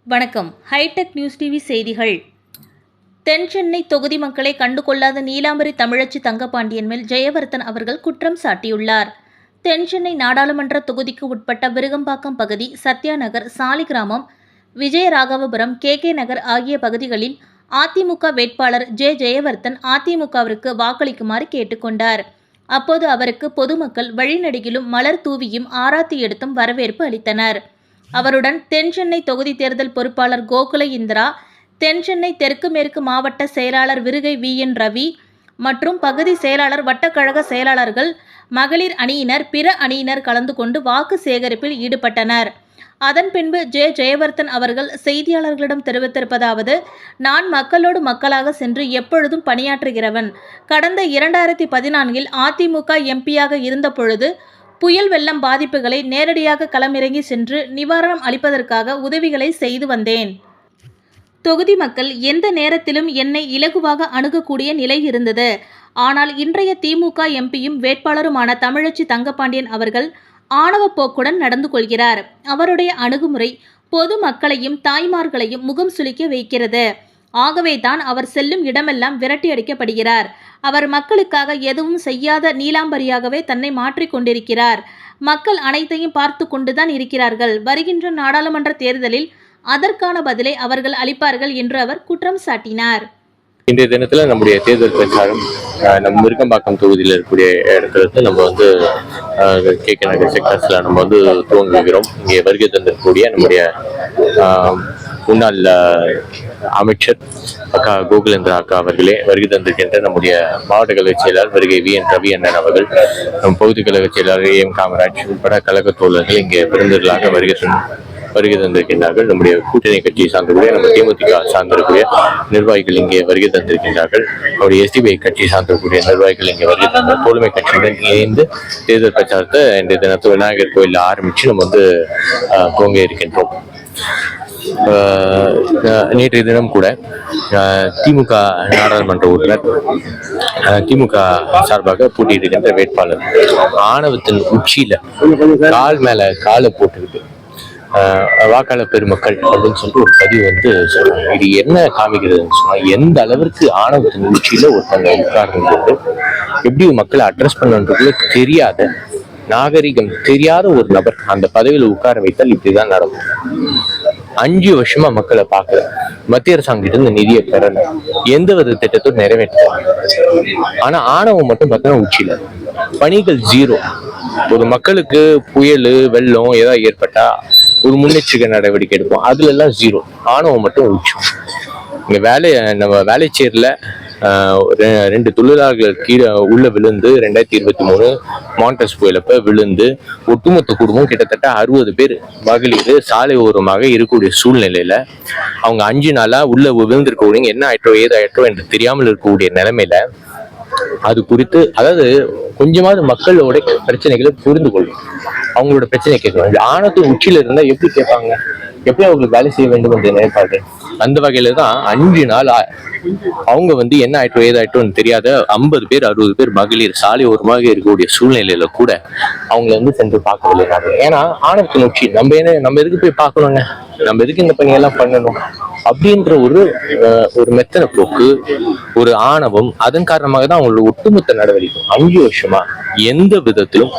வணக்கம். Hitech news TV செய்திகள். தென் சென்னை தொகுதி மக்களை கண்டுகொள்ளாத நீலாம்பரி தமிழச்சி தங்கபாண்டியன் மேல் ஜெயவர்தன் அவர்கள் குற்றம் சாட்டியுள்ளார். தென் சென்னை நாடாளுமன்ற தொகுதிக்கு உட்பட்ட விருகம்பாக்கம் பகுதி, சத்யா நகர், சாலிகிராமம், விஜயராகவபுரம், கே நகர் ஆகிய பகுதிகளில் அதிமுக வேட்பாளர் ஜெயவர்தன் அதிமுகவிற்கு வாக்களிக்குமாறு கேட்டுக்கொண்டார். அப்போது அவருக்கு பொதுமக்கள் வழிநெடுகிலும் மலர் தூவியும் ஆராத்தி எடுத்தும் வரவேற்பு அளித்தனர். அவருடன் தென் சென்னை தொகுதி தேர்தல் பொறுப்பாளர் கோகுல இந்திரா, தென் சென்னை தெற்கு மேற்கு மாவட்ட செயலாளர் விருகை VN ரவி மற்றும் பகுதி செயலாளர், வட்டக்கழக செயலாளர்கள், மகளிர் அணியினர், பிற அணியினர் கலந்து கொண்டு வாக்கு சேகரிப்பில் ஈடுபட்டனர். அதன் பின்பு ஜெயவர்தன் அவர்கள் செய்தியாளர்களிடம் தெரிவித்திருப்பதாவது: நான் மக்களோடு மக்களாக சென்று எப்பொழுதும் பணியாற்றுகிறவன். கடந்த 2014 அதிமுக MP-யாக இருந்த பொழுது புயல் வெள்ளம் பாதிப்புகளை நேரடியாக களமிறங்கி சென்று நிவாரணம் அளிப்பதற்காக உதவிகளை செய்து வந்தேன். தொகுதி மக்கள் எந்த நேரத்திலும் என்னை இலகுவாக அணுகக்கூடிய நிலை இருந்தது. ஆனால் இன்றைய திமுக MP-யும் வேட்பாளருமான தமிழச்சி தங்கபாண்டியன் அவர்கள் ஆணவ போக்குடன் நடந்து கொள்கிறார். அவருடைய அணுகுமுறை பொது மக்களையும் தாய்மார்களையும் முகம் சுளிக்க வைக்கிறது. ஆகவே தான் அவர் செல்லும் இடமெல்லாம் விரட்டி அடிக்கப்படுகிறார். அவர் மக்களுக்காக எதுவும் செய்யாத நீலாம்பரியாகவே தன்னை மாற்றிக் கொண்டிருக்கிறார். மக்கள் அனைத்தையும் பார்த்து கொண்டுதான் இருக்கிறார்கள். வருகின்ற நாடாளுமன்ற தேர்தலில் அதற்கான பதிலை அவர்கள் அளிப்பார்கள் என்று அவர் குற்றம் சாட்டினார். இன்றைய தினத்துல நம்முடைய தேர்தல் பிரச்சாரம் நம்ம விருகம்பாக்கம் தொகுதியில் இருக்கக்கூடிய இடத்துல நம்ம வந்து KK நகர் செக்டர்ஸ்ல நம்ம வந்து துவங்குகிறோம். இங்கே வருகை தந்திருக்கக்கூடிய நம்முடைய முன்னாள் அமைச்சர் அக்கா கோகுலேந்திரா அக்கா அவர்களே, வருகை தந்திருக்கின்ற நம்முடைய மாவட்ட கழக செயலாளர் வருகை VN ரவி அண்ணன் அவர்கள், நம் பகுதி கழக செயலாளர் AM காமராஜ் உட்பட கழக தோழர்கள் இங்கே பெருந்தர்களாக வருகை தந்திருக்கின்றார்கள். நம்முடைய கூட்டணி கட்சியை சார்ந்தக்கூடிய, நம்ம தேமுதிக சார்ந்திருக்கூடிய நிர்வாகிகள் இங்கே வருகை தந்திருக்கின்றார்கள். அவருடைய SDPI கட்சியை சார்ந்திருக்கூடிய நிர்வாகிகள் இங்கே வருகை தந்த தோழமை கட்சியுடன் இணைந்து தேர்தல் பிரச்சாரத்தை இன்றைய தினத்து விநாயகர் கோயிலில் ஆரம்பித்து நம்ம வந்து துவங்க இருக்கின்றோம். நேற்றைய தினம் கூட திமுக நாடாளுமன்ற உறுப்பினர், திமுக சார்பாக போட்டியிடுகின்ற வேட்பாளர் ஆணவத்தின் உச்சியில கால் மேல காலை போட்டுக்கிட்டு வாக்காளர் பெருமக்கள் அப்படின்னு சொல்லிட்டு ஒரு பதிவு வந்து சொல்றாங்க. இது என்ன காமிக்கிறதுன்னு சொன்னா, எந்த அளவிற்கு ஆணவத்தின் உச்சியில ஒருத்தங்க உட்கார்ந்து எப்படி மக்களை அட்ரஸ் பண்ணன்றதுல தெரியாத, நாகரிகம் தெரியாத ஒரு நபர் அந்த பதவியில உட்கார வைத்தால் இப்படிதான் நடக்கும். 5 வருஷமா மக்களை பார்க்கல, மத்திய அரசாங்கிட்ட இருந்து நிதியை பெறல, எந்த வித திட்டத்தும் நிறைவேற்ற. ஆனா ஆணவம் மட்டும் பார்த்தீங்கன்னா உச்சியில பணிகள் 0. ஒரு மக்களுக்கு புயல் வெள்ளம் ஏதாவது ஏற்பட்டா ஒரு முன்னெச்சரிக்கை நடவடிக்கை எடுப்போம், அதுல எல்லாம் 0. ஆணவம் மட்டும் உச்சம். இங்க நம்ம வேலைச்சேரில் 2 தொழிலாளர்கள் கீழே உள்ள விழுந்து 2023 மான்டஸ் புயலப்ப விழுந்து ஒட்டுமொத்த குடும்பம் கிட்டத்தட்ட 60 பேர் மகளிர் சாலை ஓரமாக இருக்கக்கூடிய சூழ்நிலையில அவங்க 5 நாளா உள்ள விழுந்திருக்கக்கூடிய என்ன ஆயிட்டோ ஏதாயிட்டோ என்று தெரியாமல் இருக்கக்கூடிய நிலைமையில அது குறித்து, அதாவது கொஞ்சமாவது மக்களோட பிரச்சனைகளை புரிந்து கொள்ளும், அவங்களோட பிரச்சனை கேட்கணும். ஆணவத்தின் உச்சியில இருந்தா எப்படி கேட்பாங்க? எப்படி அவங்களுக்கு வேலை செய்ய வேண்டும் என்று நினைப்பார்கள். அந்த வகையில தான் 5 நாள் அவங்க வந்து என்ன ஆயிட்டோ ஏதாயிட்டோன்னு தெரியாத 50 பேர் 60 பேர் மகளிர் சாலை ஓரமாக இருக்கக்கூடிய சூழ்நிலையில கூட அவங்கள வந்து சென்று பார்க்கவில்லை. ஏன்னா ஆணவத்தின் உச்சி நம்ம எதுக்கு போய் பார்க்கணுங்க, நம்ம எதுக்கு இந்த பணியெல்லாம் பண்ணணும் அப்படின்ற ஒரு மெத்தன போக்கு, ஒரு ஆணவம், அதன் காரணமாக தான் அவங்களோட ஒட்டுமொத்த நடவடிக்கை 5 வருஷமா எந்த விதத்திலும்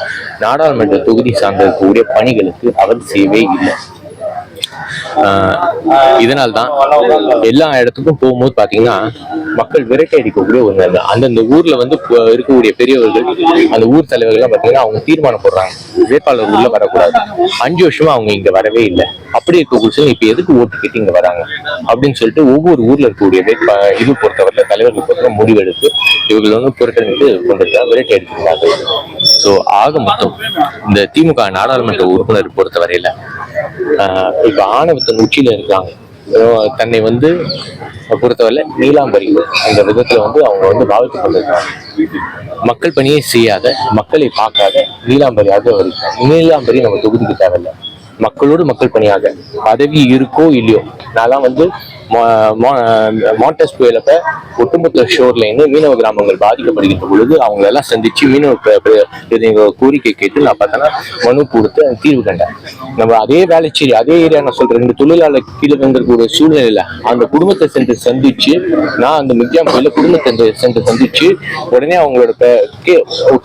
நாடாளுமன்ற தொகுதி சார்ந்திருக்கக்கூடிய பணிகளுக்கு அவர் செய்யவே இல்லை. இதனால்தான் எல்லா இடத்துக்கும் போகும்போது பாத்தீங்கன்னா மக்கள் விரட்டை அடிக்கக்கூடிய ஒரு அந்தந்த ஊர்ல வந்து இருக்கக்கூடிய பெரியவர்கள், அந்த ஊர் தலைவர்கள் பாத்தீங்கன்னா அவங்க தீர்மானம் போடுறாங்க, வேட்பாளர் உள்ள வரக்கூடாது. 5 வருஷமா அவங்க இங்க வரவே இல்லை. அப்படி இருக்கக்கூடிய இப்ப எதுக்கு ஓட்டு கேட்டு இங்க வராங்க அப்படின்னு சொல்லிட்டு ஒவ்வொரு ஊர்ல இருக்கக்கூடிய இது பொறுத்தவரை தலைவர்கள் பொறுத்த முடிவெடுத்து இவர்கள் வந்து புறக்கணித்து கொண்டிருக்க விரட்டை அடிக்கிறார்கள். ஸோ ஆக மொத்தம் இந்த திமுக நாடாளுமன்ற உறுப்பினர் பொறுத்தவரையில இப்ப ஆணவத்தின் உச்சியில இருக்காங்க. தன்னை வந்து பொறுத்தவரை நீலாம்பரி அந்த விதத்துல வந்து அவங்க வந்து பாவித்து கொண்டிருக்காங்க. மக்கள் பணியை செய்யாத, மக்களை பார்க்காத நீலாம்பரியாக இருக்காங்க. நீலாம்பரி நம்ம தொகுதிக்கு தேவையில்லை. மக்களோடு மக்கள் பணியாக பதவி இருக்கோ இல்லையோ, நான்லாம் வந்து மாண்டஸ் புயலப்ப ஒட்டுமொத்த ஷோர் லைன் மீனவ கிராமங்கள் பாதிக்கப்படுகின்ற பொழுது அவங்க எல்லாம் சந்திச்சு மீனவ கோரிக்கை கேட்டு நான் பார்த்தேன்னா மனு கொடுத்து அந்த தீர்வு கண்டேன். நம்ம அதே வேலைச்சேரி அதே ஏரியா நான் சொல்றேன், இந்த தொழிலாளர் கீழே வந்திருக்கிற சூழ்நிலையில அந்த குடும்பத்தை சென்று சந்திச்சு, நான் அந்த மிக்ஜாம் கோயில குடும்பத்தை சென்று சந்திச்சு உடனே அவங்களோட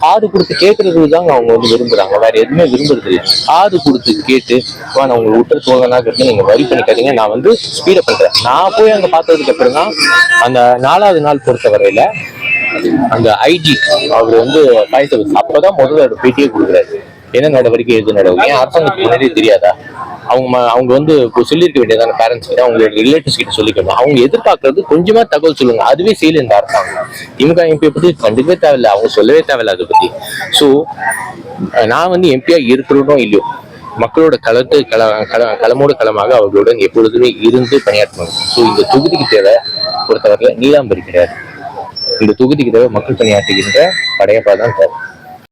காது கொடுத்து கேட்கறது தாங்க அவங்க வந்து விரும்புறாங்க, வேற எதுவுமே விரும்புறது இல்லை. காது கொடுத்து கேட்டு நான் உங்களை விட்டு தோழனாக நீங்க வரி பண்ணிக்காதீங்க, நான் வந்து ஸ்பீடப் பண்றேன். நான் போய் அங்க பார்த்ததுக்கு அப்புறம் தான் அந்த 4வது நாள் பொறுத்தவரையில அந்த ஐஜி அவர் வந்து அப்பதான் முதல்ல பேட்டியே கொடுக்குறாரு. என்ன நடவடிக்கை எது நடவடிக்கை அரசாங்கத்துக்கு முன்னாடியே தெரியாதா? அவங்க வந்து சொல்லியிருக்க வேண்டியதான பேரண்ட்ஸ் கிட்ட, அவங்களோட ரிலேட்டிவ்ஸ் கிட்ட சொல்லிக்கணும். அவங்க எதிர்பார்க்கறது கொஞ்சமா தகவல் சொல்லுங்க, அதுவே செய்யல இந்த அரசாங்கம். திமுக எம்பியை பத்தி கண்டுக்கவே தேவையில்லை, அவங்க சொல்லவே தேவையில்லை அதை பத்தி. ஸோ நான் வந்து எம்பியா இருக்கிறோம் இல்லையோ, மக்களோட களமோடு களமாக அவர்களுடன் எப்பொழுதுமே இருந்து பணியாற்றணும். ஸோ இந்த தொகுதிக்கு தேவை பொறுத்தவரையில நீலாம்பரி கிடையாது, இந்த தொகுதிக்கு தேவை மக்கள் பணியாற்றுகின்ற படையப்பா தான் தேவை.